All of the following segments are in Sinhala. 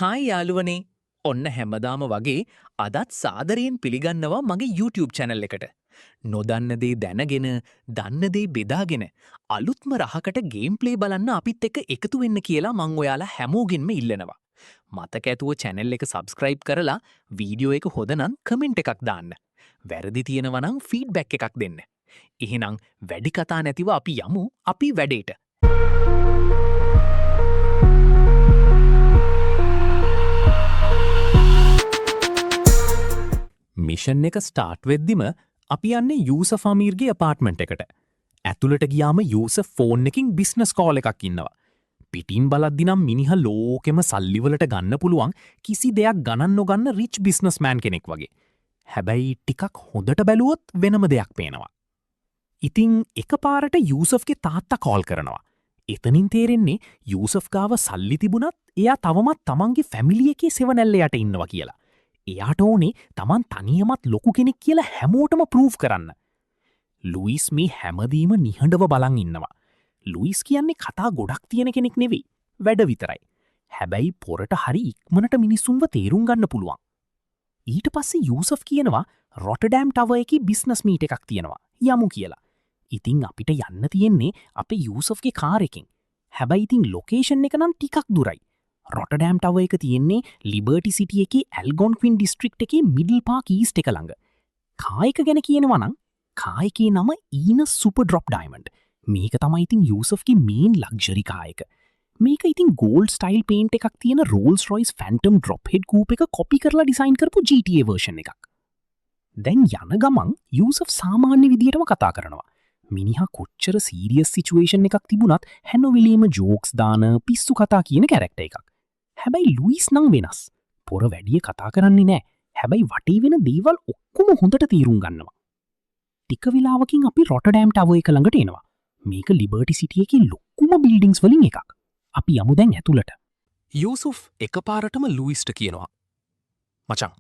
හායි යාළුවනේ ඔන්න හැමදාම වගේ අදත් සාදරයෙන් පිළිගන්නවා මගේ YouTube චැනල් එකට. නොදන්න දේ දැනගෙන දන්න දේ බෙදාගෙන අලුත්ම රහකට ගේම් ප්ලේ බලන්න අපිත් එක්ක එකතු වෙන්න කියලා මං ඔයාලා හැමෝගෙන්ම ඉල්ලනවා. මතක ඇතුව චැනල් එක සබස්ක්‍රයිබ් කරලා වීඩියෝ එක හොදනම් කමෙන්ට් එකක් දාන්න. වැරදි තියෙනවනම් ෆීඩ්බැක් එකක් දෙන්න. එහෙනම් වැඩි කතා නැතිව අපි යමු අපි වැඩේට. මිෂන් එක ස්ටාර්ට් වෙද්දිම අපි යන්නේ යූස ෆමීර්ගේ අපාර්ට්මන්ට් එකට. ඇතුළට ගියාම යූස ෆෝන් එකකින් බිස්නස් කෝල් එකක් ඉන්නවා. පිටින් බලද්දි නම් මිනිහා ලෝකෙම සල්ලිවලට ගන්න පුළුවන් කිසි දෙයක් ගණන් නොගන්න රිච් බිස්නස්මෑන් කෙනෙක් වගේ. හැබැයි ටිකක් හොඳට බැලුවොත් වෙනම දෙයක් පේනවා. ඉතින් එකපාරට යූසෆ්ගේ තාත්තා කෝල් කරනවා. එතනින් තේරෙන්නේ යූසෆ් ගාව සල්ලි තිබුණත් එයා තවමත් තමන්ගේ ෆැමිලි එකේ සෙවණැල්ල යට ඉන්නවා කියලා. එයාට ඕනේ තමන් තනියමත් ලොකු කෙනෙක් කියලා හැමෝටම ප්‍රූව් කරන්න. ලුයිස් මේ හැමදීම නිහඬව බලන් ඉන්නවා. ලුයිස් කියන්නේ කතා ගොඩක් තියෙන කෙනෙක් නෙවෙයි. වැඩ විතරයි. හැබැයි පොරට හරි ඉක්මනට මිනිස්සුන්ව තේරුම් ගන්න පුළුවන්. ඊට පස්සේ යූසෆ් කියනවා රොටර්ඩෑම් ටවර් එකේ බිස්නස් මීට් එකක් තියෙනවා. යමු කියලා. ඉතින් අපිට යන්න තියෙන්නේ අපේ යූසෆ්ගේ කාර් එකෙන්. හැබැයි ඉතින් ලොකේෂන් එක නම් ටිකක් දුරයි. රොටර්ඩෑම් ටවර් එක තියෙන්නේ ලිබර්ටි සිටි එකේ ඇල්ගොන්ක්වින් ඩිස්ට්‍රික්ට් එකේ මිඩල් පාක් ඊස්ට් එක ළඟ. කාර් එක ගැන කියනවා නම් කාර් එකේ නම ඊනස් සුපර් ඩ්‍රොප් ඩයමන්ඩ්. මේක තමයි ඉතින් යූසෆ්ගේ මේන් ලක්ෂරි කාර් එක. මේක ඉතින් ගෝල්ඩ් ස්ටයිල් පේන්ට් එකක් තියෙන Rolls Royce Phantom drop head coupe එක කොපි කරලා ඩිසයින් කරපු GTA version එකක්. දැන් යන ගමන් යූසෆ් සාමාන්‍ය විදියටම කතා කරනවා. මිනිහා කොච්චර සීරියස් සිචුවේෂන් එකක් තිබුණත් හැනොවිලීම ජෝක්ස් දාන පිස්සු කතා කියන කැරක්ටර් එකක්. හැබැයි ලුයිස් නම් වෙනස්. පොර වැඩිය කතා කරන්නේ නෑ. හැබැයි වටේ වෙන දේවල් ඔක්කොම හොඳට තීරුම් ගන්නවා. ටික වෙලාවකින් අපි රොටර්ඩෑම් ටවර් එක ළඟට එනවා. මේක ලිබර්ටි සිටි එකේ ලොකුම බිල්ඩින්ග්ස් වලින් එකක්. අපි යමු දැන් ඇතුළට. යූසුෆ් එකපාරටම ලුයිස්ට කියනවා. මචං,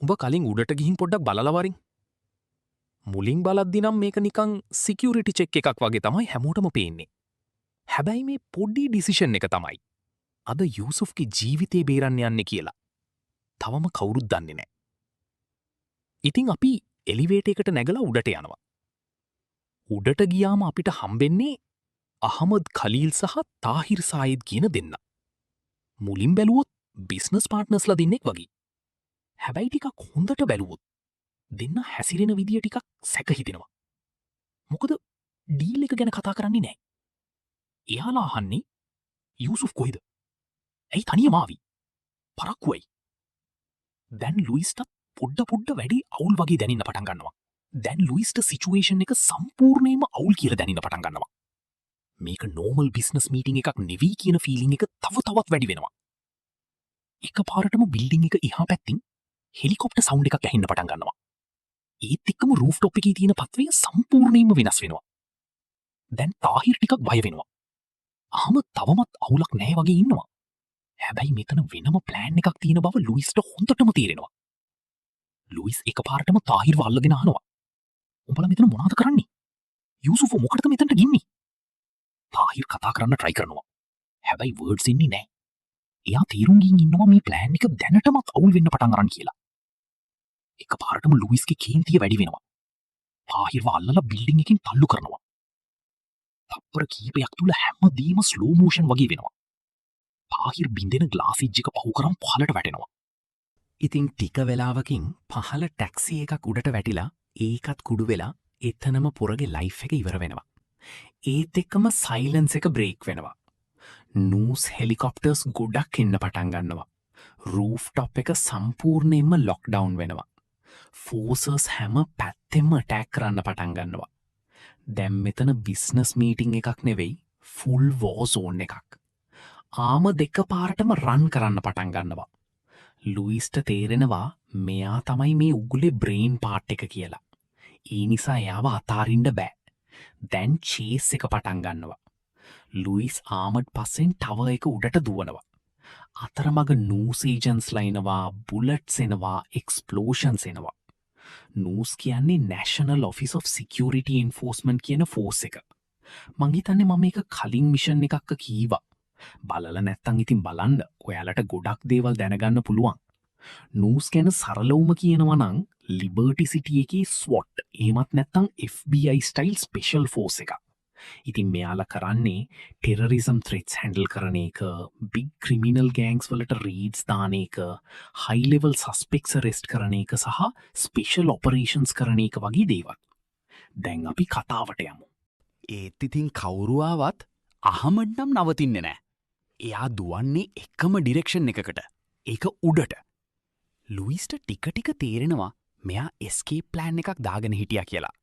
උඹ කලින් උඩට ගිහින් පොඩ්ඩක් බලලා වරින්. මුලින් බලද්දි නම් මේක නිකන් සිකියුරිටි චෙක් එකක් වගේ තමයි හැමෝටම පේන්නේ. හැබැයි මේ පොඩි ඩිසිෂන් එක තමයි අද යූසුෆ්ගේ ජීවිතේ බේරන්න යන්නේ කියලා. තවම කවුරුත් දන්නේ නැහැ. ඉතින් අපි එලිවේටර් එකට නැගලා උඩට යනවා. උඩට ගියාම අපිට හම්බෙන්නේ අහමද් ඛලීල් සහ තාහිර් සායිද් කියන දෙන්න. මුලින් බැලුවොත් බිස්නස් පාර්ට්නර්ස්ලා දෙන්නෙක් වගේ. හැබැයි ටිකක් හොඳට බැලුවොත් දෙන්න හැසිරෙන විදිය ටිකක් සැක හිතෙනවා. මොකද ඩීල් එක ගැන කතා කරන්නේ නැහැ. එයාලා අහන්නේ යූසුෆ් කොහෙද? ඇයි තනියම ආවි? පරක්කුවයි. දැන් ලුයිස්ට පොඩ්ඩ වැඩි අවුල් වගේ දැනෙන්න පටන් ගන්නවා. දැන් ලුයිස්ට සිචුවේෂන් එක සම්පූර්ණයෙන්ම අවුල් කියලා දැනෙන්න පටන් ගන්නවා. මේක නෝමල් බිස්නස් මීටින් එකක් නෙවෙයි කියන ෆීලිං එක තව තවත් වැඩි වෙනවා. එකපාරටම බිල්ඩින් එක එහා පැත්තින් හෙලිකොප්ටර් සවුන්ඩ් එකක් ඇහෙන්න පටන් ගන්නවා. ඒත් එක්කම රූෆ්ටොප් එකේ තියෙන පත්වය සම්පූර්ණයෙන්ම වෙනස් වෙනවා. දැන් තාහිර් ටිකක් බය වෙනවා. අහමද් තවමත් අවුලක් නැහැ වගේ ඉන්නවා. හැබැයි මෙතන වෙනම ප්ලෑන් එකක් තියෙන බව ලුයිස්ට හොඳටම තේරෙනවා. ලුයිස් එකපාරටම තාහිර්ව අල්ලගෙන අහනවා. උඹලා මෙතන මොනවද කරන්නේ? යූසුෆ් මොකටද මෙතනට ගින්නේ? තාහිර් කතා කරන්න try කරනවා. හැබැයි words එන්නේ නැහැ. එයා තීරුම් ගින් ඉන්නවා මේ ප්ලෑන් එක දැනටමත් අවුල් වෙන්න පටන් අරන් කියලා. එකපාරටම ලුයිස්ගේ කේන්තිය වැඩි වෙනවා. තාහිර්ව අල්ලලා බිල්ඩින් එකකින් තල්ලු කරනවා. තප්පර කීපයක් තුල හැමදේම ස්ලෝ මෝෂන් වගේ වෙනවා. තාහිර් බින්දෙන ග්ලාස් එජ් එක පහු කරන් පහළට වැටෙනවා. ඉතින් ටික වෙලාවකින් පහළ ටැක්සි එකක් උඩට වැටිලා ඒකත් කුඩු වෙලා එතනම පොරගේ ලයිෆ් එක ඉවර වෙනවා. ඒත් එක්කම සයිලන්ස් එක බ්‍රේක් වෙනවා. නූස් හෙලිකොප්ටර්ස් ගොඩක් එන්න පටන් ගන්නවා. රූෆ්ටොප් එක සම්පූර්ණයෙන්ම ලොක්ඩවුන් වෙනවා. ෆෝසර්ස් හැම පැත්තෙම ඇටැක් කරන්න පටන් ගන්නවා. දැන් මෙතන බිස්නස් මීටිං එකක් නෙවෙයි ෆුල් වෝ සෝන් එකක්. ආම දෙක පාරටම රන් කරන්න පටන් ගන්නවා. ලුයිස්ට තේරෙනවා මෙයා තමයි මේ උගුලේ බ්‍රේන් පාට් එක කියලා. ඒ නිසා එයාව අතාරින්න බෑ. දැන් චේස් එක පටන් ගන්නවා. ලුයිස් ආමඩ් පස්සෙන් ටවර් එක උඩට දුවනවා. අතරමඟ නූස් ඒජන්ස්ලා එනවා, බුලට්ස් එනවා, එක්ස්ප්ලෝෂන්ස් එනවා. නූස් කියන්නේ National Office of Security Enforcement කියන ෆෝස් එක. මං හිතන්නේ මම මේක කලින් මිෂන් එකක් කීවා. බලල නැත්තං ඉතින් බලන්න ඔයාලට ගොඩක් දේවල් දැනගන්න පුළුවන්. නූස් ගැන සරලවම කියනවනං ලිබර්ටි සිටිය එකේ ස්වොට් ඒමත් නැත්තං FBI ස්ටයිල් ස්පේෂල් ෆෝස් එක. ඉතින් මෙයාල කරන්නේ ටෙරරිසම් ත්‍රෙට්ස් හැන්ඩල් කරන එක බිග් ක්‍රිමිනල් ගෑන්ක්ස් වලට රීඩ්ස් දාන එක හයිලෙවල් සස්පෙක්ස රෙස්ට් කරන එක සහ ස්පේෂල් ඔපරේෂන්ස් කරන එක වගේ දේවල්. දැන් අපි කතාවට යමු. ඒත් ඉතින් කවුරුවාවත් අහමඩ්නම් නවතින්න නෑ. එයා දුවන්නේ එකම ඩිරෙක්ෂන් එකකට. ඒක උඩට. ලුයිස්ට ටික තේරෙනවා මෙයා එස්කේ ප්ලෑන් එකක් දාගෙන හිටිය කියලා.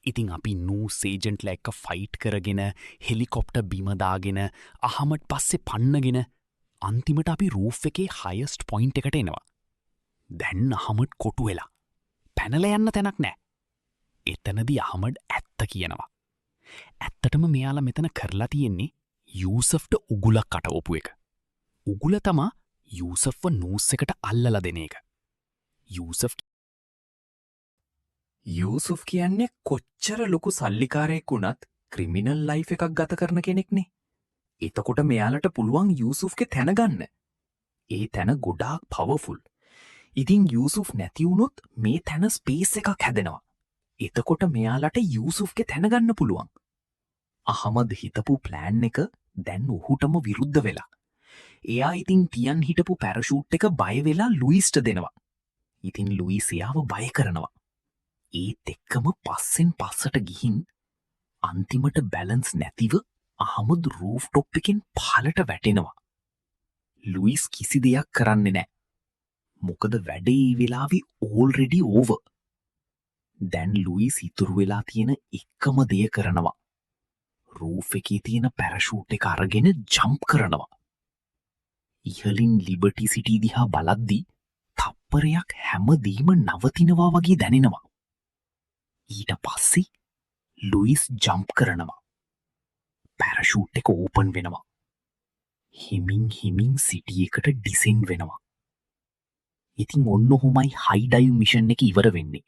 ඉතිං අපි නූ සේජන්ට්ල එක්ක ෆයිට් කරගෙන හෙලිකොප්ට බිමදාගෙන අහමට පස්සෙ පන්නගෙන අන්තිමට අපි රූෆ් එකේ හයස්ට් පොයින්් එකට එනවා. දැන් අහමට කොටු වෙලා. පැනල යන්න තැනක් නෑ. එතනදි අහමඩ් ඇත්ත කියනවා. ඇත්තටම මෙයාලා මෙතන කරලා තියෙන්නේ යූසෆ්ට උගුලක් කටවපු එක. උගුල තමා යූසෆ්ව නූස් එකට අල්ලල දෙන එක. යූසුෆ් කියන්නේ කොච්චර ලොකු සල්ලිකාරයෙක් වුණත් ක්‍රිමිනල් ලයිෆ් එකක් ගත කරන කෙනෙක්නේ. එතකොට මෙයාලට පුළුවන් යූසුෆ්ගේ තැනගන්න. ඒ තැන ගොඩාක් පවෆුල්. ඉතින් යූසුෆ් නැතිවුණොත් මේ තැන ස්පේස් එකක් හැදෙනවා. එතකොට මෙයාලට යූසුෆ්ගේ තැනගන්න පුළුවන්. අහමද හිතපු ප්ලෑන් එක දැන් ඔහුටම විරුද්ධ වෙලා. එයා ඉතින් තියන් හිටපු පැරෂූට් එක බයවෙලා ලුයිස්ට දෙනවා. ඉතින් ලුයිස් එයාව බය කරනවා. ඒත් එක්කම පස්සෙන් පස්සට ගිහින් අන්තිමට බැලන්ස් නැතිව අහමුදු රූෆ් ටොප් එකෙන් පහලට වැටෙනවා. ලුයිස් කිසි දෙයක් කරන්නේ නෑ. මොකද වැඩේ වෙලාවි ඕල්රෙඩි ඕව. දැන් ලුයිස් ඉතුරු වෙලා තියෙන එක්කම දෙය කරනවා. රූෆ් එකේ තියෙන පැරෂූට් එක අරගෙන ජම්ප් කරනවා. ඉහලින් ලිබර්ටි සිටි දිහා බලද්දි තප්පරයක් හැමදීම නවතිනවා වගේ දැනෙනවා. ඊට පස්සේ ලුයිස් ජම්ප් කරනවා. පැරෂූට් එක ඕපන් වෙනවා. හිමින් සිටි එකට ඩිසෙන්ඩ් වෙනවා. ඉතින් ඔන්න ඔහොමයි හයිඩයිව් මිෂන් එක ඉවර වෙන්නේ.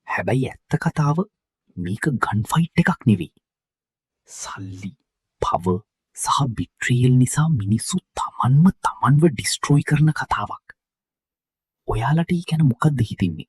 හැබැයි ඇත්ත කතාව මේක ගන් ෆයිට් එකක් නෙවෙයි. සල්ලි, පව සහ බිට්‍රියල් නිසා මිනිස්සු තමන්ව ඩිස්ට්‍රෝයි කරන කතාවක්. ඔයාලට ඒ ගැන මොකක්ද හිතින්නේ?